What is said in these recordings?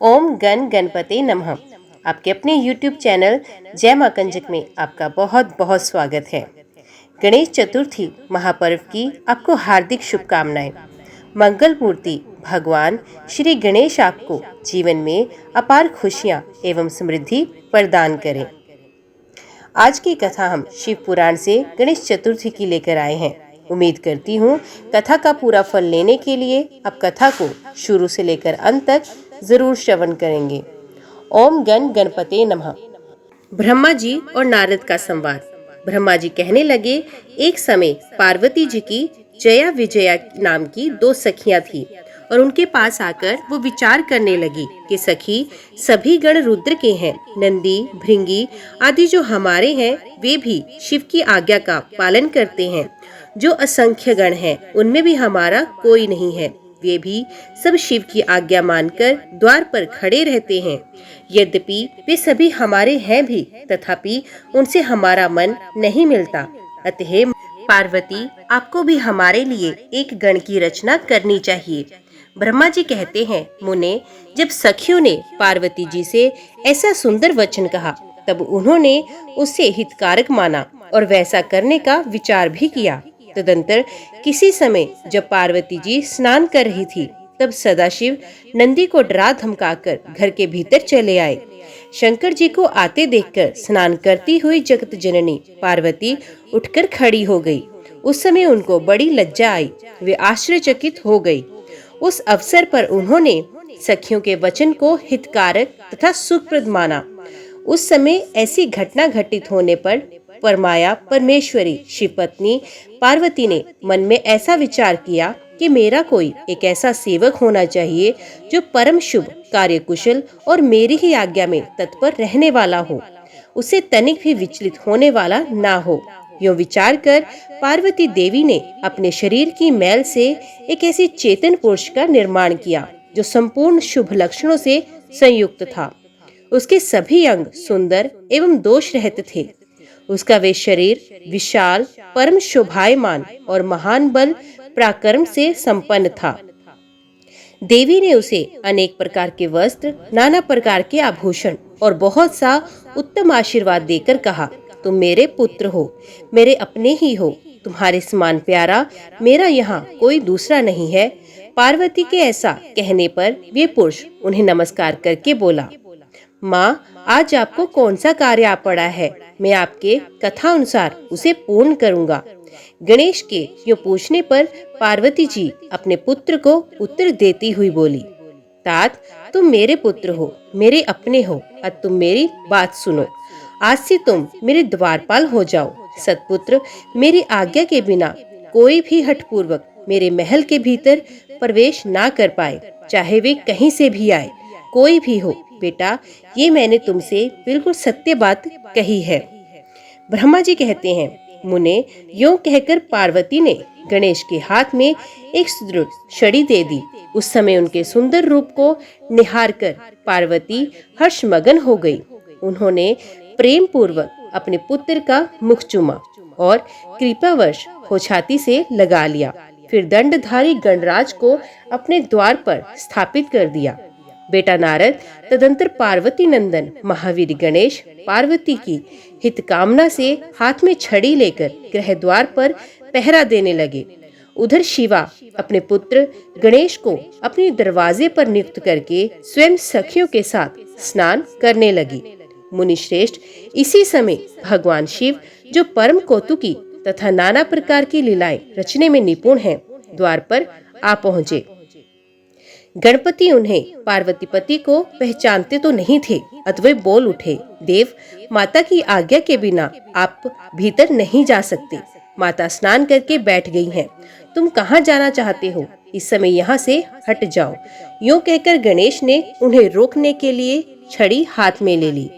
ओम गण गणपते नमः। आपके अपने YouTube चैनल जय मां कंजक में आपका बहुत बहुत स्वागत है। गणेश चतुर्थी महापर्व की आपको हार्दिक शुभकामनाएं। मंगल मूर्ति भगवान श्री गणेश आपको जीवन में अपार खुशियां एवं समृद्धि प्रदान करें। आज की कथा हम शिव पुराण से गणेश चतुर्थी की लेकर आए हैं। उम्मीद करती हूँ कथा का पूरा फल लेने के लिए आप कथा को शुरू से लेकर अंत तक जरूर श्रवण करेंगे। ओम गण गणपते नमः। ब्रह्मा जी और नारद का संवाद। ब्रह्मा जी कहने लगे, एक समय पार्वती जी की जया विजया नाम की दो सखियां थी और उनके पास आकर वो विचार करने लगी कि सखी, सभी गण रुद्र के हैं। नंदी, भृंगी आदि जो हमारे हैं वे भी शिव की आज्ञा का पालन करते हैं। जो असंख्य गण हैं उनमें भी हमारा कोई नहीं है। वे भी सब शिव की आज्ञा मानकर द्वार पर खड़े रहते हैं। यद्यपि वे सभी हमारे हैं भी, तथापि उनसे हमारा मन नहीं मिलता। अतः पार्वती, आपको भी हमारे लिए एक गण की रचना करनी चाहिए। ब्रह्मा जी कहते हैं, मुने, जब सखियों ने पार्वती जी से ऐसा सुंदर वचन कहा तब उन्होंने उसे हितकारक माना और वैसा करने का विचार भी किया। तदंतर किसी समय जब पार्वती जी स्नान कर रही थी तब सदाशिव नंदी को डरा धमकाकर घर के भीतर चले आए। शंकर जी को आते देखकर स्नान करती हुई जगत जननी पार्वती उठकर खड़ी हो गई। उस समय उनको बड़ी लज्जा आई, वे आश्चर्यचकित हो गई। उस अवसर पर उन्होंने सखियों के वचन को हितकारक तथा सुखप्रद माना। उस समय ऐसी घटना घटित होने पर परमाया परमेश्वरी शिव पत्नी पार्वती ने मन में ऐसा विचार किया कि मेरा कोई एक ऐसा सेवक होना चाहिए जो परम शुभ, कार्यकुशल और मेरी ही आज्ञा में तत्पर रहने वाला हो, उसे तनिक भी विचलित होने वाला ना हो। यूं विचार कर पार्वती देवी ने अपने शरीर की मैल से एक ऐसी चेतन पुरुष का निर्माण किया जो संपूर्ण शुभ लक्षणों से संयुक्त था। उसके सभी अंग सुंदर एवं दोष रहित थे। उसका वे शरीर विशाल, परम शोभायमान और महान बल पराक्रम से संपन्न था। देवी ने उसे अनेक प्रकार के वस्त्र, नाना प्रकार के आभूषण और बहुत सा उत्तम आशीर्वाद देकर कहा, तुम मेरे पुत्र हो, मेरे अपने ही हो। तुम्हारे समान प्यारा मेरा यहाँ कोई दूसरा नहीं है। पार्वती के ऐसा कहने पर वे पुरुष उन्हें नमस्कार करके बोला, माँ, आज आपको कौन सा कार्य आ पड़ा है? मैं आपके कथा अनुसार उसे पूर्ण करूँगा। गणेश के यूं पूछने पर पार्वती जी अपने पुत्र को उत्तर देती हुई बोली, तात, तुम मेरे पुत्र हो, मेरे अपने हो। अब तुम मेरी बात सुनो। आज से तुम मेरे द्वारपाल हो जाओ। सतपुत्र, मेरी आज्ञा के बिना कोई भी हठपूर्वक मेरे महल के भीतर प्रवेश ना कर पाए, चाहे वे कहीं से भी आए, कोई भी हो। बेटा, ये मैंने तुमसे बिल्कुल सत्य बात कही है। ब्रह्मा जी कहते हैं, मुने, यूं कहकर पार्वती ने गणेश के हाथ में एक सुदृढ़ छड़ी दे दी। उस समय उनके सुंदर रूप को निहार कर पार्वती हर्षमगन हो गई। उन्होंने प्रेम पूर्वक अपने पुत्र का मुख चूमा और कृपावश हो छाती से लगा लिया। फिर दंडधारी गणराज को अपने द्वार पर स्थापित कर दिया। बेटा नारद तदंतर पार्वती नंदन महावीर गणेश पार्वती की हित कामना से हाथ में छड़ी लेकर गृह द्वार पर पहरा देने लगे। उधर शिवा अपने पुत्र गणेश को अपने दरवाजे पर नियुक्त करके स्वयं सखियों के साथ स्नान करने लगी। मुनि श्रेष्ठ, इसी समय भगवान शिव, जो परम कौतुकी तथा नाना प्रकार की लीलाएं रचने में निपुण हैं, द्वार पर आ पहुँचे। गणपति उन्हें पार्वती पति को पहचानते तो नहीं थे, अतः वे बोल उठे, देव, माता की आज्ञा के बिना आप भीतर नहीं जा सकते। माता स्नान करके बैठ गई हैं। तुम कहाँ जाना चाहते हो? इस समय यहाँ से हट जाओ। यूं कहकर गणेश ने उन्हें रोकने के लिए छड़ी हाथ में ले ली।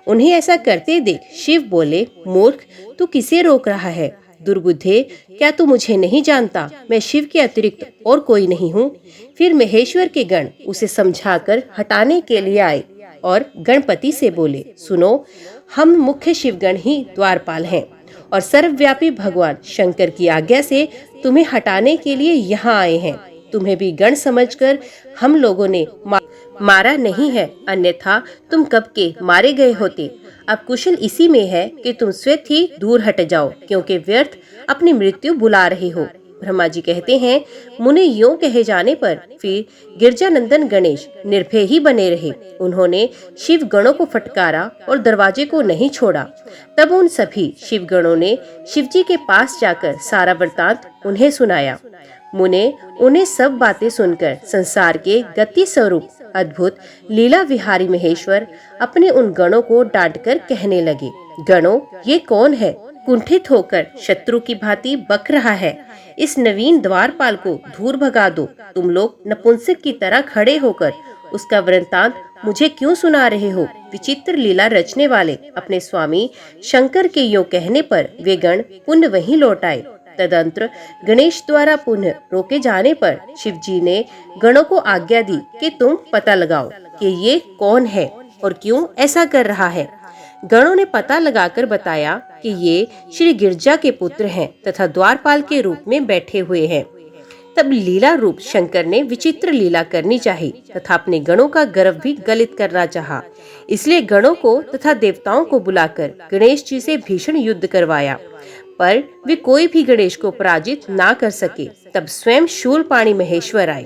उन्हें ऐसा करते देख शिव बोले, मूर्ख, तू किसे रोक रहा है? दुर्बुद्धे, क्या तू मुझे नहीं जानता? मैं शिव के अतिरिक्त और कोई नहीं हूँ। फिर महेश्वर के गण उसे समझाकर हटाने के लिए आए और गणपति से बोले, सुनो, हम मुख्य शिवगण ही द्वारपाल हैं और सर्वव्यापी भगवान शंकर की आज्ञा से तुम्हें हटाने के लिए यहाँ आए हैं। तुम्हें भी गण समझकर हम लोगों ने मारा नहीं है, अन्यथा तुम कब के मारे गए होते। अब कुशल इसी में है कि तुम स्वयं ही दूर हट जाओ, क्योंकि व्यर्थ अपनी मृत्यु बुला रहे हो। ब्रह्मा जी कहते हैं, मुने यूं कहे जाने पर फिर गिरजानंदन गणेश निर्भय ही बने रहे। उन्होंने शिव गणों को फटकारा और दरवाजे को नहीं छोड़ा। तब उन सभी शिव गणों ने शिवजी के पास जाकर सारा वृतांत उन्हें सुनाया। मुने उन्हें सब बातें सुनकर संसार के गति स्वरूप अद्भुत लीला विहारी महेश्वर अपने उन गणों को डांटकर कहने लगे, गणों, ये कौन है? कुंठित होकर शत्रु की भांति बक रहा है। इस नवीन द्वारपाल को दूर भगा दो। तुम लोग नपुंसक की तरह खड़े होकर उसका वृत्तांत मुझे क्यों सुना रहे हो? विचित्र लीला रचने वाले अपने स्वामी शंकर के यों कहने पर वे गण पुनः वहीं लौट आए। तदंतर गणेश द्वारा पुनः रोके जाने पर शिवजी ने गणों को आज्ञा दी कि तुम पता लगाओ कि ये कौन है और क्यों ऐसा कर रहा है। गणों ने पता लगाकर बताया कि ये श्री गिरजा के पुत्र हैं तथा द्वारपाल के रूप में बैठे हुए हैं। तब लीला रूप शंकर ने विचित्र लीला करनी चाही तथा अपने गणों का गर्व भी गलित करना चाहा। इसलिए गणों को तथा देवताओं को बुलाकर गणेश जी से भीषण युद्ध करवाया, पर वे कोई भी गणेश को पराजित ना कर सके। तब स्वयं शूलपाणी महेश्वर आए।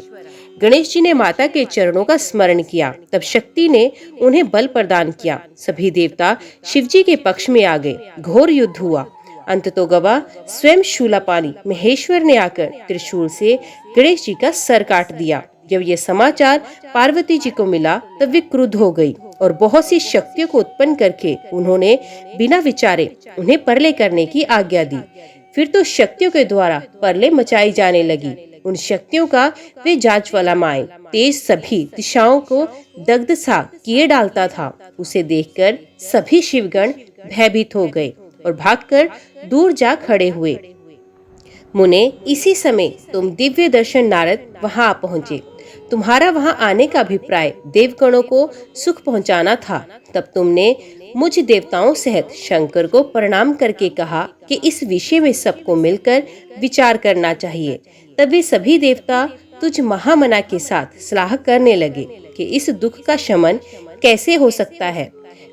गणेश जी ने माता के चरणों का स्मरण किया। तब शक्ति ने उन्हें बल प्रदान किया। सभी देवता शिवजी के पक्ष में आ गए। घोर युद्ध हुआ। अंततोगवा स्वयं शूलपाणी महेश्वर ने आकर त्रिशूल से गणेश जी का सर काट दिया। जब ये समाचार पार्वती जी को मिला तब वे क्रुद्ध हो गई और बहुत सी शक्तियों को उत्पन्न करके उन्होंने बिना विचारे उन्हें परले करने की आज्ञा दी। फिर तो शक्तियों के द्वारा परले मचाई जाने लगी। उन शक्तियों का वे जांचवाला माए तेज सभी दिशाओं को दग्ध सा किए डालता था। उसे देखकर सभी शिवगण भयभीत हो गए और भागकर दूर जा खड़े हुए। मुने, इसी समय तुम दिव्य दर्शन नारद वहां आ पहुँचे। तुम्हारा वहां आने का अभिप्राय देवगणों को सुख पहुंचाना था। तब तुमने मुझ देवताओं सहित शंकर को प्रणाम करके कहा कि इस विषय में सबको मिलकर विचार करना चाहिए। तब वे सभी देवता तुझ महामना के साथ सलाह करने लगे कि इस दुख का शमन कैसे हो सकता है।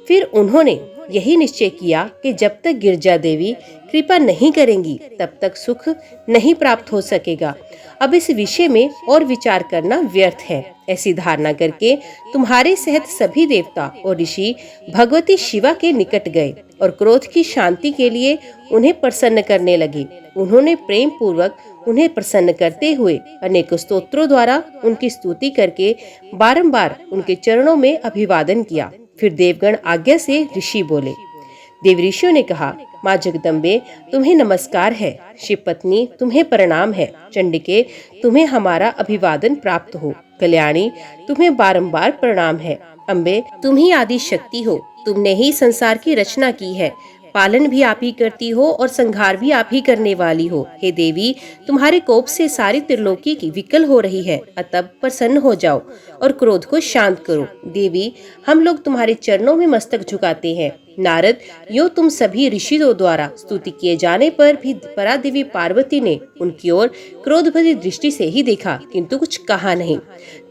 फिर उन्होंने यही निश्चय किया कि जब तक गिरजा देवी कृपा नहीं करेंगी तब तक सुख नहीं प्राप्त हो सकेगा। अब इस विषय में और विचार करना व्यर्थ है। ऐसी धारणा करके तुम्हारे सहित सभी देवता और ऋषि भगवती शिवा के निकट गए और क्रोध की शांति के लिए उन्हें प्रसन्न करने लगे। उन्होंने प्रेम पूर्वक उन्हें प्रसन्न करते हुए अनेक स्तोत्रों द्वारा उनकी स्तुति करके बारंबार उनके चरणों में अभिवादन किया। फिर देवगण आज्ञा से ऋषि बोले। देव ऋषियों ने कहा, माँ जगदम्बे, तुम्हें नमस्कार है। शिव पत्नी, तुम्हें प्रणाम है। चंडिके, तुम्हें हमारा अभिवादन प्राप्त हो। कल्याणी, तुम्हें बारंबार प्रणाम है। अम्बे, तुम ही आदि शक्ति हो। तुमने ही संसार की रचना की है। पालन भी आप ही करती हो और संहार भी आप ही करने वाली हो। हे देवी, तुम्हारे कोप से सारी त्रिलोकी की विकल हो रही है। अतः प्रसन्न हो जाओ और क्रोध को शांत करो। देवी, हम लोग तुम्हारे चरणों में मस्तक झुकाते हैं। नारद, यो तुम सभी ऋषियों द्वारा स्तुति किए जाने पर भी परादेवी पार्वती ने उनकी ओर क्रोध भरी दृष्टि से ही देखा, किंतु कुछ कहा नहीं।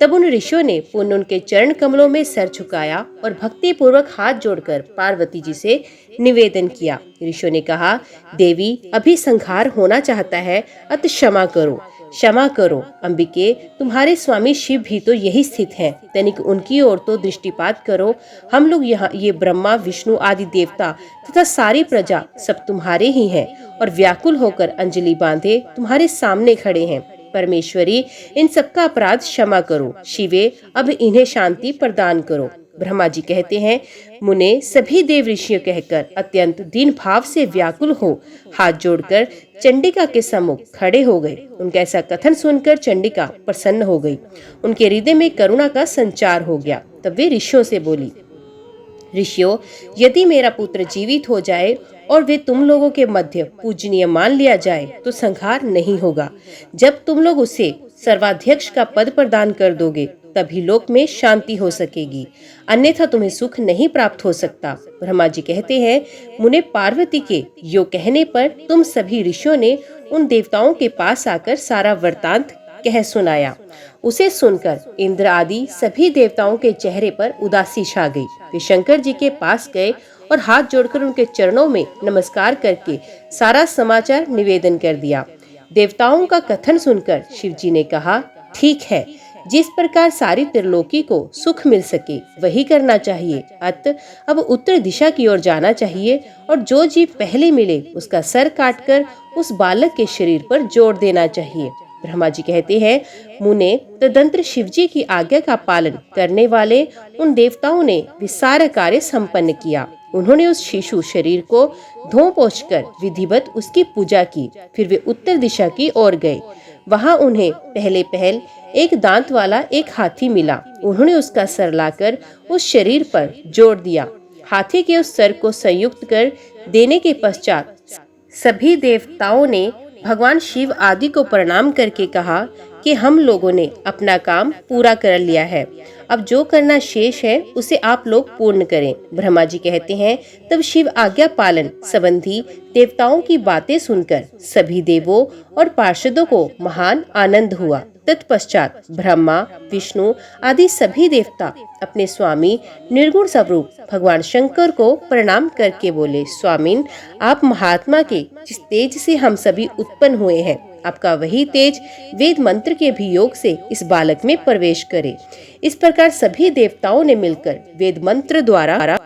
तब उन ऋषियों ने पुनः उनके चरण कमलों में सर झुकाया और भक्ति पूर्वक हाथ जोड़कर पार्वती जी से निवेदन किया। ऋषियों ने कहा, देवी, अभी संहार होना चाहता है, अतः क्षमा करो, क्षमा करो। अंबिके, तुम्हारे स्वामी शिव भी तो यही स्थित हैं। तनिक उनकी ओर तो दृष्टिपात करो। हम लोग यहाँ ये ब्रह्मा विष्णु आदि देवता तथा सारी प्रजा सब तुम्हारे ही हैं और व्याकुल होकर अंजलि बांधे तुम्हारे सामने खड़े हैं। परमेश्वरी, इन सबका अपराध क्षमा करो। शिवे, अब इन्हें शांति प्रदान करो। ब्रह्मा जी कहते हैं, मुने, सभी देव ऋषियों कहकर अत्यंत दीन भाव से व्याकुल हो हाथ जोड़कर चंडिका के सम्मुख खड़े हो गए। उनका ऐसा कथन सुनकर चंडिका प्रसन्न हो गई। उनके हृदय में करुणा का संचार हो गया। तब वे ऋषियों से बोली, ऋषियों, यदि मेरा पुत्र जीवित हो जाए और वे तुम लोगों के मध्य पूजनीय मान लिया जाए तो संहार नहीं होगा। जब तुम लोग उसे सर्वाध्यक्ष का पद प्रदान कर दोगे तभी लोक में शांति हो सकेगी, अन्यथा तुम्हें सुख नहीं प्राप्त हो सकता। ब्रह्मा जी कहते हैं, मुने, पार्वती के यो कहने पर तुम सभी ऋषियों ने उन देवताओं के पास आकर सारा वृत्तांत कह सुनाया। उसे सुनकर इंद्र आदि सभी देवताओं के चेहरे पर उदासी छा गई। वे शंकर जी के पास गए और हाथ जोड़कर उनके चरणों में नमस्कार करके सारा समाचार निवेदन कर दिया। देवताओं का कथन सुनकर शिव जी ने कहा, ठीक है, जिस प्रकार सारी त्रिलोकी को सुख मिल सके वही करना चाहिए। अतः अब उत्तर दिशा की ओर जाना चाहिए और जो जीव पहले मिले उसका सर काटकर उस बालक के शरीर पर जोड़ देना चाहिए। ब्रह्मा जी कहते हैं, मुने, तदंतर शिव जी की आज्ञा का पालन करने वाले उन देवताओं ने भी सारा कार्य संपन्न किया। उन्होंने उस शिशु शरीर को धो पोंछकर विधिवत उसकी पूजा की। फिर वे उत्तर दिशा की ओर गए। वहां उन्हें पहले एक दांत वाला एक हाथी मिला। उन्होंने उसका सर लाकर उस शरीर पर जोड़ दिया। हाथी के उस सर को संयुक्त कर देने के पश्चात सभी देवताओं ने भगवान शिव आदि को प्रणाम करके कहा कि हम लोगों ने अपना काम पूरा कर लिया है। अब जो करना शेष है उसे आप लोग पूर्ण करें। ब्रह्मा जी कहते हैं, तब शिव आज्ञा पालन संबंधी देवताओं की बातें सुनकर सभी देवों और पार्षदों को महान आनंद हुआ। तत्पश्चात ब्रह्मा, विष्णु आदि सभी देवता अपने स्वामी निर्गुण स्वरूप भगवान शंकर को प्रणाम करके बोले, स्वामिन, आप महात्मा के जिस तेज से हम सभी उत्पन्न हुए हैं, आपका वही तेज वेद मंत्र के अभियोग से इस बालक में प्रवेश करे। इस प्रकार सभी देवताओं ने मिलकर वेद मंत्र द्वारा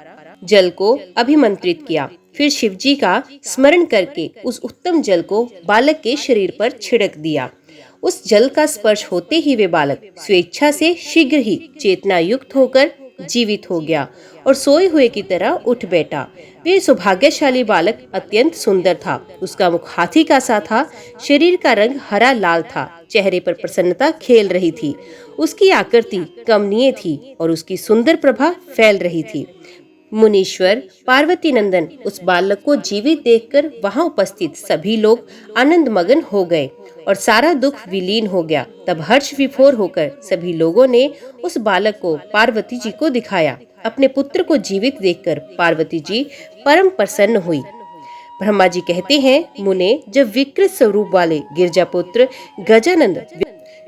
जल को अभिमंत्रित किया। फिर शिव जी का स्मरण करके उस उत्तम जल को बालक के शरीर पर छिड़क दिया। उस जल का स्पर्श होते ही वे बालक स्वेच्छा से शीघ्र ही चेतना युक्त होकर जीवित हो गया और सोए हुए की तरह उठ बैठा। वे सौभाग्यशाली बालक अत्यंत सुंदर था। उसका मुख हाथी का सा था, शरीर का रंग हरा लाल था, चेहरे पर प्रसन्नता खेल रही थी। उसकी आकृति कमनीय थी और उसकी सुंदर प्रभा फैल रही थी। मुनीश्वर पार्वती नंदन उस बालक को जीवित देखकर वहां उपस्थित सभी लोग आनंद मगन हो गए और सारा दुख विलीन हो गया। तब हर्ष विभोर होकर सभी लोगों ने उस बालक को पार्वती जी को दिखाया। अपने पुत्र को जीवित देखकर पार्वती जी परम प्रसन्न हुई। ब्रह्मा जी कहते हैं, मुने, जब विकृत स्वरूप वाले गिरजापुत्र गजानंद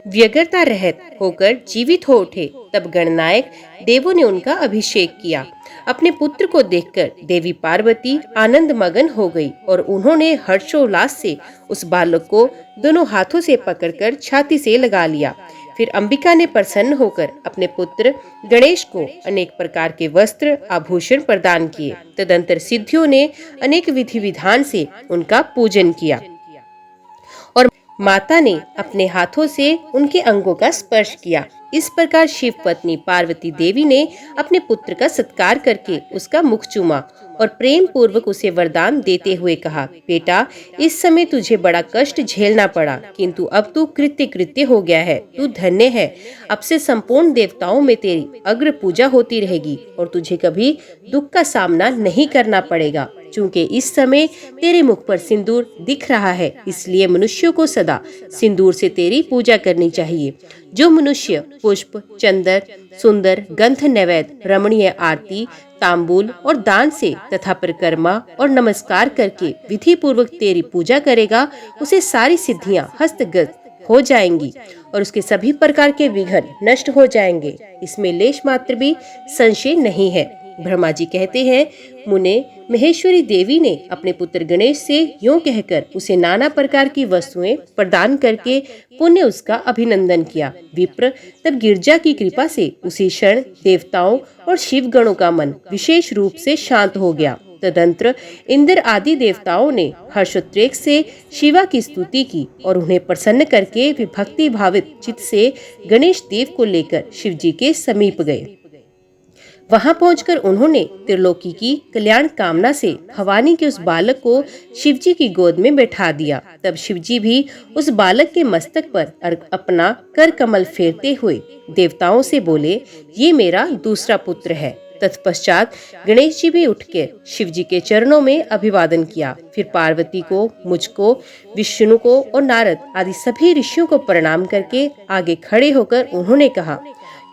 व्यग्रता रहित होकर जीवित हो उठे, तब गणनायक देवों ने उनका अभिषेक किया। अपने पुत्र को देखकर देवी पार्वती आनंद मगन हो गई और उन्होंने हर्षोल्लास से उस बालक को दोनों हाथों से पकड़कर छाती से लगा लिया। फिर अंबिका ने प्रसन्न होकर अपने पुत्र गणेश को अनेक प्रकार के वस्त्र आभूषण प्रदान किए। तदंतर सिद्धियों ने अनेक विधि विधान से उनका पूजन किया और माता ने अपने हाथों से उनके अंगों का स्पर्श किया। इस प्रकार शिव पत्नी पार्वती देवी ने अपने पुत्र का सत्कार करके उसका मुख चूमा और प्रेम पूर्वक उसे वरदान देते हुए कहा, बेटा, इस समय तुझे बड़ा कष्ट झेलना पड़ा, किंतु अब तू कृत्य हो गया है। तू धन्य है। अब से संपूर्ण देवताओं में तेरी अग्र पूजा होती रहेगी और तुझे कभी दुख का सामना नहीं करना पड़ेगा। चूंकि इस समय तेरे मुख पर सिंदूर दिख रहा है, इसलिए मनुष्यों को सदा सिंदूर से तेरी पूजा करनी चाहिए। जो मनुष्य पुष्प, चंदन, सुंदर गंध नैवेद्य, रमणीय आरती, तांबूल और दान से तथा परिक्रमा और नमस्कार करके विधि पूर्वक तेरी पूजा करेगा, उसे सारी सिद्धियां हस्तगत हो जाएंगी और उसके सभी प्रकार के विघ्न नष्ट हो जाएंगे। इसमें लेश मात्र भी संशय नहीं है। ब्रह्मा जी कहते हैं, मुने, महेश्वरी देवी ने अपने पुत्र गणेश से यूं कहकर उसे नाना प्रकार की वस्तुएं प्रदान करके पुण्य उसका अभिनंदन किया। विप्र तब गिरजा की कृपा से उसी क्षण देवताओं और शिव गणों का मन विशेष रूप से शांत हो गया। तदंतर इंद्र आदि देवताओं ने हर्षोद्रेक से शिवा की स्तुति की और उन्हें प्रसन्न करके वे भक्ति भावित चित्त से गणेश देव को लेकर शिव जी के समीप गए। वहां पहुंचकर उन्होंने त्रिलोकी की कल्याण कामना से भवानी के उस बालक को शिवजी की गोद में बैठा दिया। तब शिवजी भी उस बालक के मस्तक पर अपना कर कमल फेरते हुए देवताओं से बोले, ये मेरा दूसरा पुत्र है। तत्पश्चात गणेश जी भी उठ के शिव जी के चरणों में अभिवादन किया। फिर पार्वती को, मुझको, विष्णु को और नारद आदि सभी ऋषियों को प्रणाम करके आगे खड़े होकर उन्होंने कहा,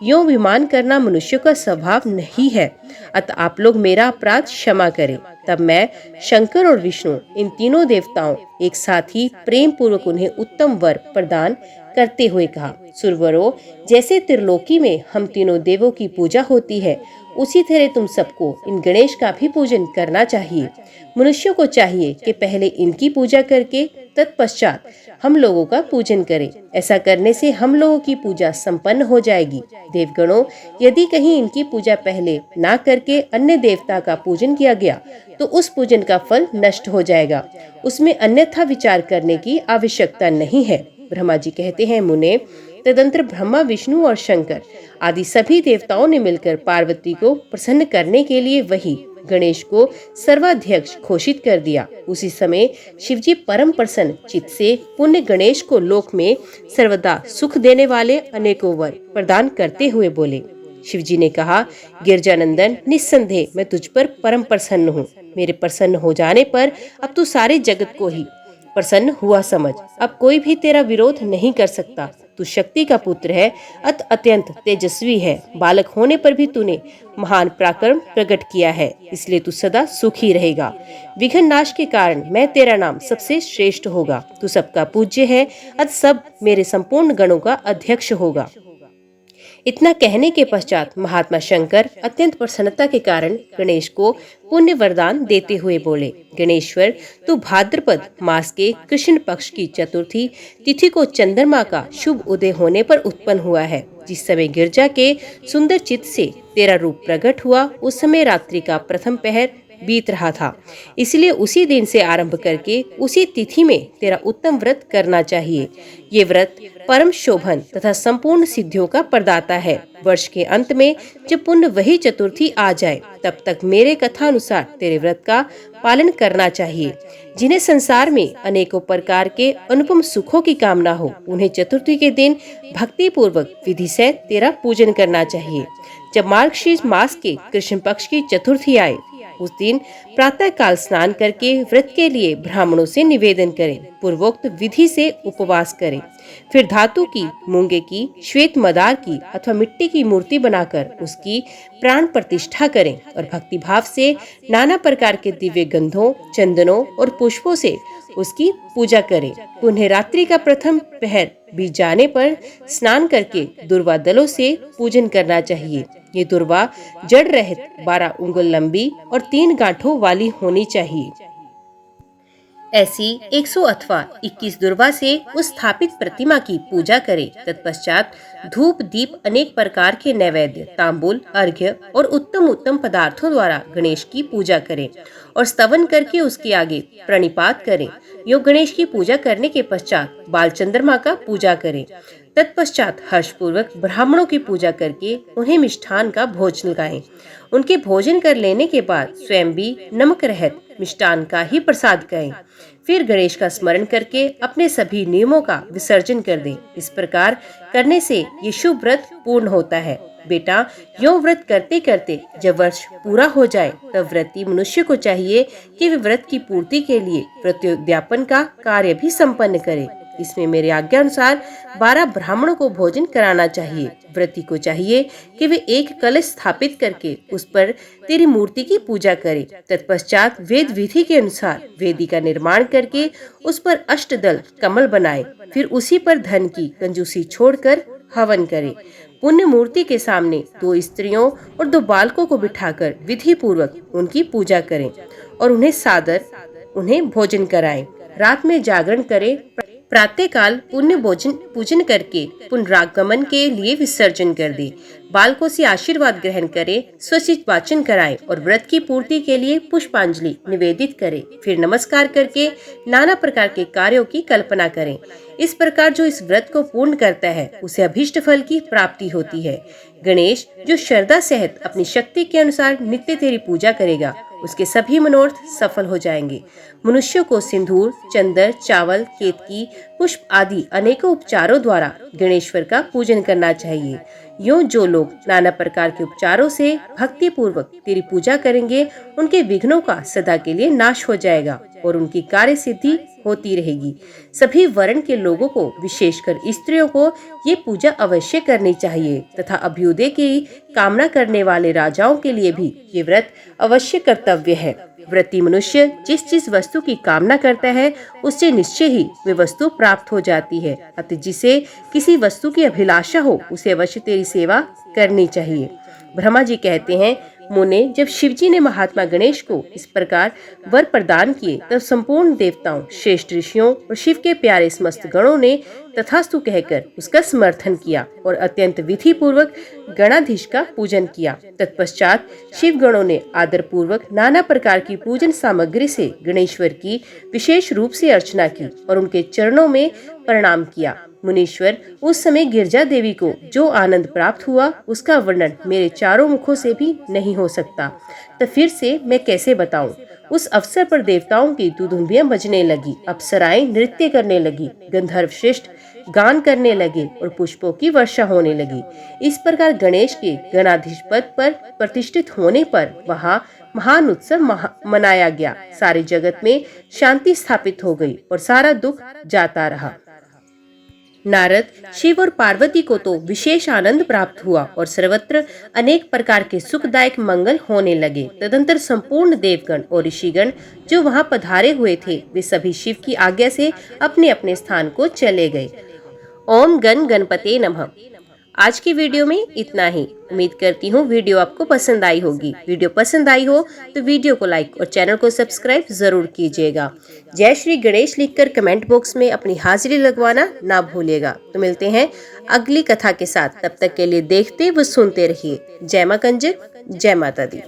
यूं विमान करना मनुष्य का स्वभाव नहीं है, अतः आप लोग मेरा अपराध क्षमा करें। तब मैं शंकर और विष्णु इन तीनों देवताओं एक साथ ही प्रेम पूर्वक उन्हें उत्तम वर प्रदान करते हुए कहा, सुरवरों, जैसे त्रिलोकी में हम तीनों देवों की पूजा होती है, उसी तरह तुम सबको इन गणेश का भी पूजन करना चाहिए। मनुष्यों को चाहिए कि पहले इनकी पूजा करके तत्पश्चात हम लोगों का पूजन करें। ऐसा करने से हम लोगों की पूजा संपन्न हो जाएगी। देवगणों, यदि कहीं इनकी पूजा पहले ना करके अन्य देवता का पूजन किया गया तो उस पूजन का फल नष्ट हो जाएगा। उसमें अन्यथा विचार करने की आवश्यकता नहीं है। ब्रह्मा जी कहते हैं, मुने, तदंतर ब्रह्मा, विष्णु और शंकर आदि सभी देवताओं ने मिलकर पार्वती को प्रसन्न करने के लिए वही गणेश को सर्वाध्यक्ष घोषित कर दिया। उसी समय शिवजी परम प्रसन्न चित्त से पुण्य गणेश को लोक में सर्वदा सुख देने वाले अनेकों वर प्रदान करते हुए बोले। शिवजी ने कहा, गिरजानंदन, निस्संदेह मैं तुझ पर परम प्रसन्न हूँ। मेरे प्रसन्न हो जाने पर अब तू सारे जगत को ही प्रसन्न हुआ समझ। अब कोई भी तेरा विरोध नहीं कर सकता। तू शक्ति का पुत्र है, अत्यंत तेजस्वी है। बालक होने पर भी तूने महान पराक्रम प्रकट किया है, इसलिए तू सदा सुखी रहेगा। विघ्न नाश के कारण मैं तेरा नाम सबसे श्रेष्ठ होगा। तू सबका पूज्य है, अतः सब मेरे संपूर्ण गणों का अध्यक्ष होगा। इतना कहने के पश्चात महात्मा शंकर अत्यंत प्रसन्नता के कारण गणेश को पुण्य वरदान देते हुए बोले, गणेश्वर, तू भाद्रपद मास के कृष्ण पक्ष की चतुर्थी तिथि को चंद्रमा का शुभ उदय होने पर उत्पन्न हुआ है। जिस समय गिरजा के सुंदर चित्त से तेरा रूप प्रकट हुआ, उस समय रात्रि का प्रथम पहर बीत रहा था। इसलिए उसी दिन से आरंभ करके उसी तिथि में तेरा उत्तम व्रत करना चाहिए। ये व्रत परम शोभन तथा संपूर्ण सिद्धियों का प्रदाता है। वर्ष के अंत में जब पुण्य वही चतुर्थी आ जाए, तब तक मेरे कथा अनुसार तेरे व्रत का पालन करना चाहिए। जिन्हें संसार में अनेकों प्रकार के अनुपम सुखों की कामना हो, उन्हें चतुर्थी के दिन भक्ति पूर्वक विधि से तेरा पूजन करना चाहिए। जब मार्गशीर्ष मास के कृष्ण पक्ष की चतुर्थी आए, उस दिन प्रातः काल स्नान करके व्रत के लिए ब्राह्मणों से निवेदन करें। पूर्वोक्त विधि से उपवास करें। फिर धातु की, मूंगे की, श्वेत मदार की अथवा मिट्टी की मूर्ति बनाकर उसकी प्राण प्रतिष्ठा करें और भक्ति भाव से नाना प्रकार के दिव्य गंधों, चंदनों और पुष्पों से उसकी पूजा करें। पुनः रात्रि का प्रथम पहर बीत जाने पर स्नान करके दुर्वा दलों से पूजन करना चाहिए। ये दुर्वा जड़ रहित 12 उंगल लंबी और 3 गांठों वाली होनी चाहिए। ऐसी 100 अथवा 21 दुर्वा से उस स्थापित प्रतिमा की पूजा करें। तत्पश्चात धूप दीप अनेक प्रकार के नैवेद्य, तांबूल, अर्घ्य और उत्तम उत्तम पदार्थों द्वारा गणेश की पूजा करें और स्तवन करके उसके आगे प्रणिपात करें। योग गणेश की पूजा करने के पश्चात बाल चंद्रमा का पूजा करें। तत्पश्चात हर्षपूर्वक ब्राह्मणों की पूजा करके उन्हें मिष्ठान का भोजन लगाएं। उनके भोजन कर लेने के बाद स्वयं भी नमक रहित मिष्टान का ही प्रसाद करें। फिर गणेश का स्मरण करके अपने सभी नियमों का विसर्जन कर दें। इस प्रकार करने से ये शुभ व्रत पूर्ण होता है। बेटा, यो व्रत करते करते जब वर्ष पूरा हो जाए, तब व्रती मनुष्य को चाहिए कि वे व्रत की पूर्ति के लिए व्रतोद्यापन का कार्य भी संपन्न करे। इसमें मेरे आज्ञा अनुसार 12 ब्राह्मणों को भोजन कराना चाहिए। व्रती को चाहिए कि वे एक कलश स्थापित करके उस पर तेरी मूर्ति की पूजा करें। तत्पश्चात वेद विधि के अनुसार वेदी का निर्माण करके उस पर अष्टदल कमल बनाए। फिर उसी पर धन की कंजूसी छोड़कर हवन करें। पुण्य मूर्ति के सामने 2 स्त्रियों और 2 बालकों को बिठाकर विधि पूर्वक उनकी पूजा करें और उन्हें भोजन कराएं। रात में जागरण करें। प्रातः काल पुण्य पूजन करके पुनरागमन के लिए विसर्जन कर दे। बालकों से आशीर्वाद ग्रहण करें, स्वचित वाचन कराएं और व्रत की पूर्ति के लिए पुष्पांजलि निवेदित करें। फिर नमस्कार करके नाना प्रकार के कार्यों की कल्पना करें। इस प्रकार जो इस व्रत को पूर्ण करता है, उसे अभीष्ट फल की प्राप्ति होती है। गणेश जो श्रद्धा सहित अपनी शक्ति के अनुसार नित्य तेरी पूजा करेगा, उसके सभी मनोरथ सफल हो जाएंगे। मनुष्यों को सिंदूर, चंदन, चावल, केतकी, पुष्प आदि अनेकों उपचारों द्वारा गणेश्वर का पूजन करना चाहिए। यूं जो लोग नाना प्रकार के उपचारों से भक्ति पूर्वक तेरी पूजा करेंगे, उनके विघ्नों का सदा के लिए नाश हो जाएगा और उनकी कार्य सिद्धि होती रहेगी। सभी वर्ण के लोगों को, विशेषकर स्त्रियों को ये पूजा अवश्य करनी चाहिए तथा अभ्युदय की कामना करने वाले राजाओं के लिए भी ये व्रत अवश्य कर्तव्य है। व्रती मनुष्य जिस जिस वस्तु की कामना करता है उससे निश्चय ही वे वस्तु प्राप्त हो जाती है। अतः जिसे किसी वस्तु की अभिलाषा हो उसे अवश्य तेरी सेवा करनी चाहिए। ब्रह्मा जी कहते हैं, मुने, जब शिवजी ने महात्मा गणेश को इस प्रकार वर प्रदान किए तब संपूर्ण देवताओं, श्रेष्ठ ऋषियों और शिव के प्यारे समस्त गणों ने तथास्तु कहकर उसका समर्थन किया और अत्यंत विधि पूर्वक गणाधीश का पूजन किया। तत्पश्चात शिव गणों ने आदर पूर्वक नाना प्रकार की पूजन सामग्री से गणेश्वर की विशेष रूप से अर्चना की और उनके चरणों में प्रणाम किया। मुनीश्वर, उस समय गिरजा देवी को जो आनंद प्राप्त हुआ उसका वर्णन मेरे चारों मुखों से भी नहीं हो सकता, तो फिर से मैं कैसे बताऊं। उस अवसर पर देवताओं की दुदुम्बियां बजने लगी, अप्सराएं नृत्य करने लगी, गंधर्व श्रेष्ठ गान करने लगे और पुष्पों की वर्षा होने लगी। इस प्रकार गणेश के गणाधीश पद पर प्रतिष्ठित होने पर वहाँ महान उत्सव मनाया गया। सारे जगत में शांति स्थापित हो गई और सारा दुख जाता रहा। नारद, शिव और पार्वती को तो विशेष आनंद प्राप्त हुआ और सर्वत्र अनेक प्रकार के सुखदायक मंगल होने लगे। तदंतर संपूर्ण देवगण और ऋषिगण जो वहां पधारे हुए थे वे सभी शिव की आज्ञा से अपने अपने स्थान को चले गए। ओम गण गणपते नमः। आज की वीडियो में इतना ही। उम्मीद करती हूँ वीडियो आपको पसंद आई होगी। वीडियो पसंद आई हो तो वीडियो को लाइक और चैनल को सब्सक्राइब जरूर कीजिएगा। जय श्री गणेश लिखकर कमेंट बॉक्स में अपनी हाजिरी लगवाना ना भूलिएगा। तो मिलते हैं अगली कथा के साथ, तब तक के लिए देखते व सुनते रहिए। जय मां कंजक, जय माता दी।